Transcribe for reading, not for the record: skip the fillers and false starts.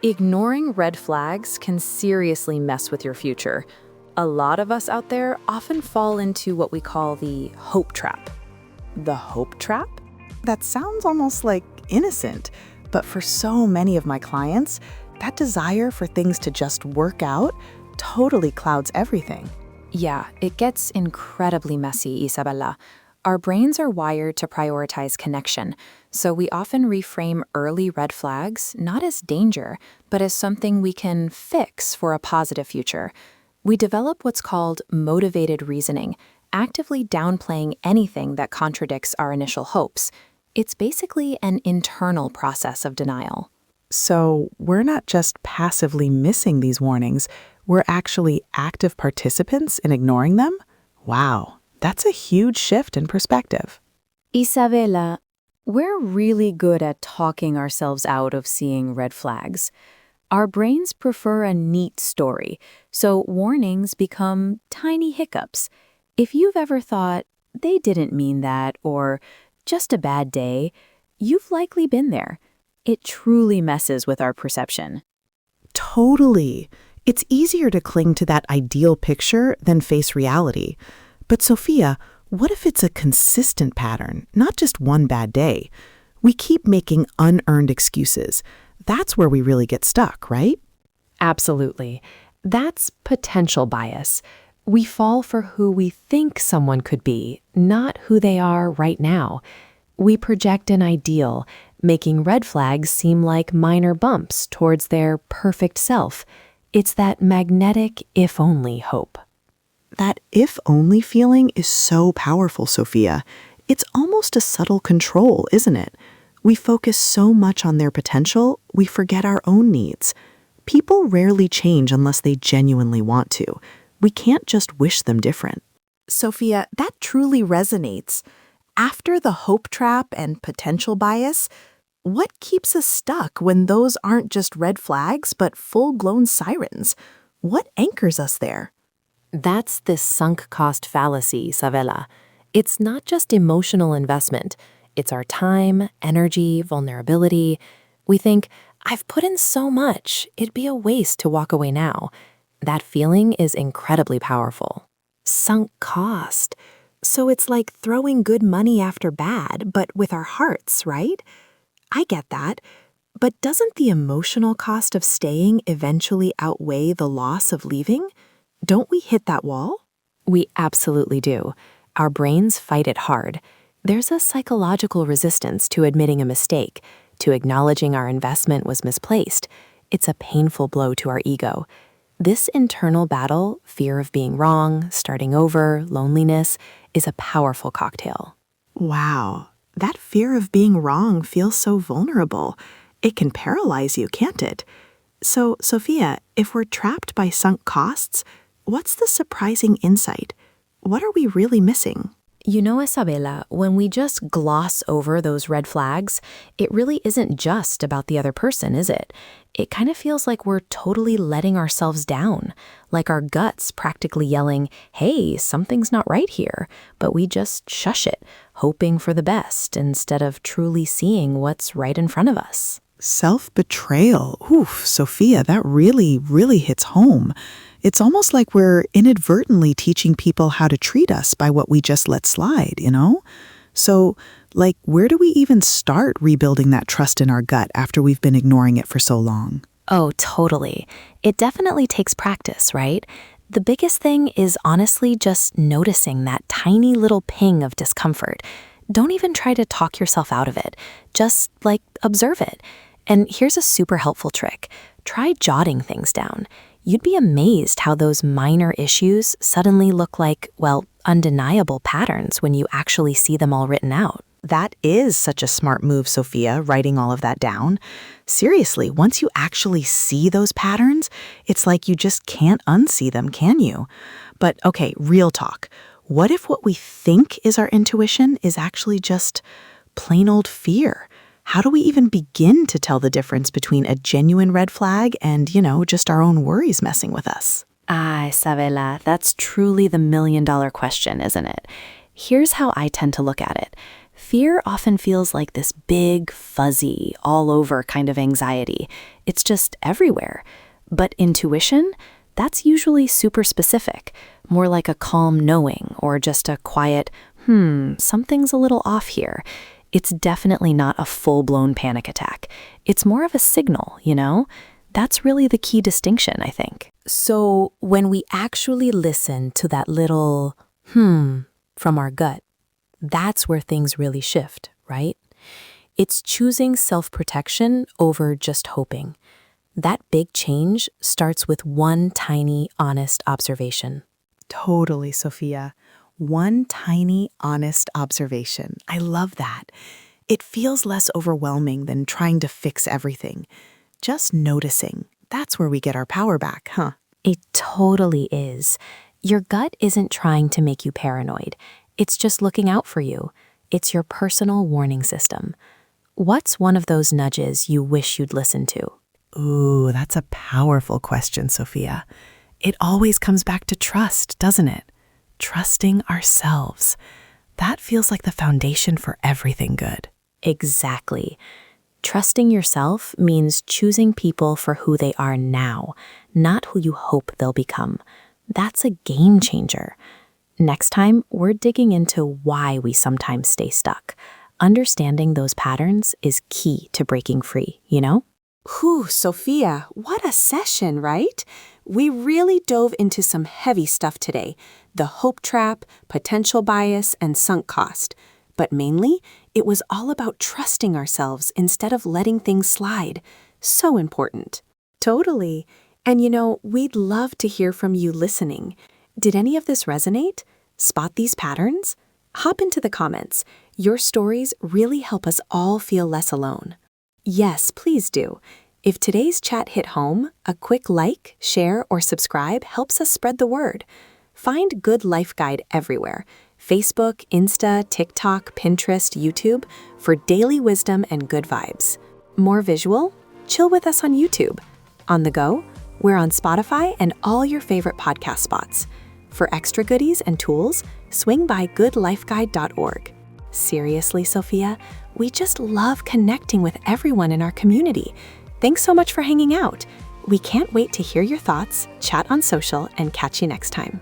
Ignoring red flags can seriously mess with your future. A lot of us out there often fall into what we call the hope trap. The hope trap? That sounds almost like innocent, but for so many of my clients, that desire for things to just work out totally clouds everything. Yeah, it gets incredibly messy, Isabella. Our brains are wired to prioritize connection, so we often reframe early red flags not as danger, but as something we can fix for a positive future. We develop what's called motivated reasoning, actively downplaying anything that contradicts our initial hopes. It's basically an internal process of denial. So we're not just passively missing these warnings, we're actually active participants in ignoring them? Wow, that's a huge shift in perspective. Isabella, we're really good at talking ourselves out of seeing red flags. Our brains prefer a neat story, so warnings become tiny hiccups. If you've ever thought, they didn't mean that, or just a bad day, you've likely been there. It truly messes with our perception. Totally. It's easier to cling to that ideal picture than face reality. But Sophia, what if it's a consistent pattern, not just one bad day? We keep making unearned excuses. That's where we really get stuck, right? Absolutely. That's potential bias. We fall for who we think someone could be, not who they are right now. We project an ideal, making red flags seem like minor bumps towards their perfect self. It's that magnetic if-only hope. That if-only feeling is so powerful, Sophia. It's almost a subtle control, isn't it? We focus so much on their potential, we forget our own needs. People rarely change unless they genuinely want to. We can't just wish them different. Sophia, that truly resonates. After the hope trap and potential bias, what keeps us stuck when those aren't just red flags but full-blown sirens? What anchors us there? That's the sunk cost fallacy, Isabella. It's not just emotional investment. It's our time, energy, vulnerability. We think, I've put in so much, it'd be a waste to walk away now. That feeling is incredibly powerful. Sunk cost. So it's like throwing good money after bad, but with our hearts, right? I get that. But doesn't the emotional cost of staying eventually outweigh the loss of leaving? Don't we hit that wall? We absolutely do. Our brains fight it hard. There's a psychological resistance to admitting a mistake, to acknowledging our investment was misplaced. It's a painful blow to our ego. This internal battle, fear of being wrong, starting over, loneliness, is a powerful cocktail. Wow, that fear of being wrong feels so vulnerable. It can paralyze you, can't it? So, Sophia, if we're trapped by sunk costs, what's the surprising insight? What are we really missing? You know, Isabella, when we just gloss over those red flags, it really isn't just about the other person, is it? It kind of feels like we're totally letting ourselves down, like our guts practically yelling, hey, something's not right here, but we just shush it, hoping for the best instead of truly seeing what's right in front of us. Self-betrayal. Oof, Sophia, that really, really hits home. It's almost like we're inadvertently teaching people how to treat us by what we just let slide, you know? So, where do we even start rebuilding that trust in our gut after we've been ignoring it for so long? Oh, totally. It definitely takes practice, right? The biggest thing is honestly just noticing that tiny little ping of discomfort. Don't even try to talk yourself out of it. Just, observe it. And here's a super helpful trick. Try jotting things down. You'd be amazed how those minor issues suddenly look like, undeniable patterns when you actually see them all written out. That is such a smart move, Sophia, writing all of that down. Seriously, once you actually see those patterns, it's like you just can't unsee them, can you? But okay, real talk. What if what we think is our intuition is actually just plain old fear? How do we even begin to tell the difference between a genuine red flag and, just our own worries messing with us? Ah, Isabella, that's truly the million-dollar question, isn't it? Here's how I tend to look at it. Fear often feels like this big, fuzzy, all over kind of anxiety. It's just everywhere. But intuition, that's usually super specific, more like a calm knowing or just a quiet, something's a little off here. It's definitely not a full-blown panic attack. It's more of a signal, you know? That's really the key distinction, I think. So when we actually listen to that little from our gut, that's where things really shift, right? It's choosing self-protection over just hoping. That big change starts with one tiny, honest observation. Totally, Sophia. One tiny, honest observation. I love that. It feels less overwhelming than trying to fix everything. Just noticing. That's where we get our power back, huh? It totally is. Your gut isn't trying to make you paranoid. It's just looking out for you. It's your personal warning system. What's one of those nudges you wish you'd listened to? Ooh, that's a powerful question, Sophia. It always comes back to trust, doesn't it? Trusting ourselves. That feels like the foundation for everything good. Exactly. Trusting yourself means choosing people for who they are now, not who you hope they'll become. That's a game changer. Next time, we're digging into why we sometimes stay stuck. Understanding those patterns is key to breaking free, you know? Whew, Sophia, what a session, right? We really dove into some heavy stuff today. The hope trap, potential bias, and sunk cost. But mainly, it was all about trusting ourselves instead of letting things slide. So important. Totally. And we'd love to hear from you listening. Did any of this resonate? Spot these patterns? Hop into the comments. Your stories really help us all feel less alone. Yes, please do. If today's chat hit home, a quick like, share, or subscribe helps us spread the word. Find Good Life Guide everywhere. Facebook, Insta, TikTok, Pinterest, YouTube for daily wisdom and good vibes. More visual? Chill with us on YouTube. On the go? We're on Spotify and all your favorite podcast spots. For extra goodies and tools, swing by goodlifeguide.org. Seriously, Sophia, we just love connecting with everyone in our community. Thanks so much for hanging out. We can't wait to hear your thoughts, chat on social, and catch you next time.